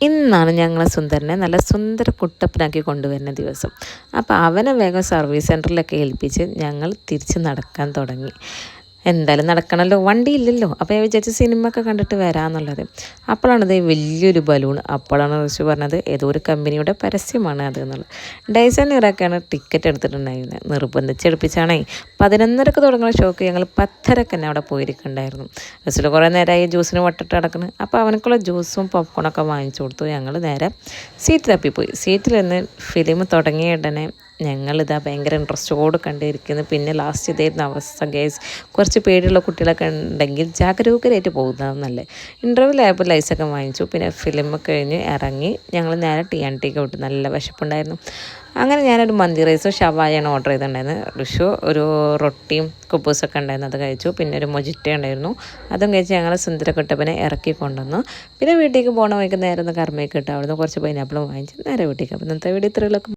ഇന്നാണ് ഞങ്ങളെ സുന്ദരനെ നല്ല സുന്ദര കുട്ടപ്പനാക്കി കൊണ്ടുവരുന്ന ദിവസം. അപ്പോൾ അവനെ വേഗം സർവീസ് സെൻറ്ററിലൊക്കെ ഏൽപ്പിച്ച് ഞങ്ങൾ തിരിച്ച് നടക്കാൻ തുടങ്ങി. എന്തായാലും നടക്കണമല്ലോ, വണ്ടിയില്ലല്ലോ. അപ്പോൾ ഞാൻ വിചാരിച്ച സിനിമ ഒക്കെ കണ്ടിട്ട് വരാമെന്നുള്ളത്. അപ്പോഴാണത് വലിയൊരു ബലൂൺ. അപ്പോഴാണ് റിഷു പറഞ്ഞത് ഏതോ ഒരു കമ്പനിയുടെ പരസ്യമാണ് അത് എന്നുള്ളത്. Dyson ഇറക്കാണ് ticket എടുത്തിട്ടുണ്ടായിരുന്നത്. നിർബന്ധിച്ചെടുപ്പിച്ചാണേ 11:30 തുടങ്ങുന്ന ഷോക്ക് ഞങ്ങൾ 10:30 തന്നെ അവിടെ പോയിരിക്കണ്ടായിരുന്നു. റിസുൽ കുറേ നേരമായി ജ്യൂസിന് വട്ടിട്ട് കിടക്കുന്നത്. അപ്പോൾ അവനക്കുള്ള ജ്യൂസും പോപ്കോണൊക്കെ വാങ്ങിച്ചു കൊടുത്തു. ഞങ്ങൾ നേരെ സീറ്റ് തപ്പിപ്പോയി. സീറ്റിൽ നിന്ന് ഫിലിം തുടങ്ങിയ ഉടനെ ഞങ്ങളിതാ ഭയങ്കര ഇൻട്രസ്റ്റോട് കണ്ടിരിക്കുന്നു. പിന്നെ ലാസ്റ്റ് ഇതായിരുന്നു അവസ്ഥ ഗൈസ്. കുറച്ച് പേടിയുള്ള കുട്ടികളൊക്കെ ഉണ്ടെങ്കിൽ ജാഗരൂകരായിട്ട് പോകുന്നതെന്നല്ലേ. ഇൻ്റർവ്യൂ ആയപ്പോൾ ലൈസൊക്കെ വാങ്ങിച്ചു. പിന്നെ ഫിലിം കഴിഞ്ഞ് ഇറങ്ങി ഞങ്ങൾ നേരെ TNT വിട്ടു. നല്ല വിശപ്പുണ്ടായിരുന്നു. അങ്ങനെ ഞാനൊരു മന്തി റൈസും ഷവായാണ് ഓർഡർ ചെയ്തിട്ടുണ്ടായിരുന്നത്. ഋഷു ഒരു റൊട്ടിയും കുബൂസൊക്കെ ഉണ്ടായിരുന്നു, അത് കഴിച്ചു. പിന്നെ ഒരു മൊജിറ്റ ഉണ്ടായിരുന്നു, അതും കഴിച്ച് ഞങ്ങൾ സുന്ദരക്കുട്ടപ്പനെ ഇറക്കി കൊണ്ടുവന്നു. പിന്നെ വീട്ടിലേക്ക് പോകണ വൈകുന്നേരം നേരെ ഒന്ന് കർമ്മയ്ക്ക് ഇട്ടു. അവിടുന്ന് കുറച്ച് പൈനാപ്പിളും വാങ്ങിച്ച് നേരെ വീട്ടിലേക്ക്. അപ്പോൾ ഇന്നത്തെ വീഡിയോ ഇത്രയുള്ളൂ.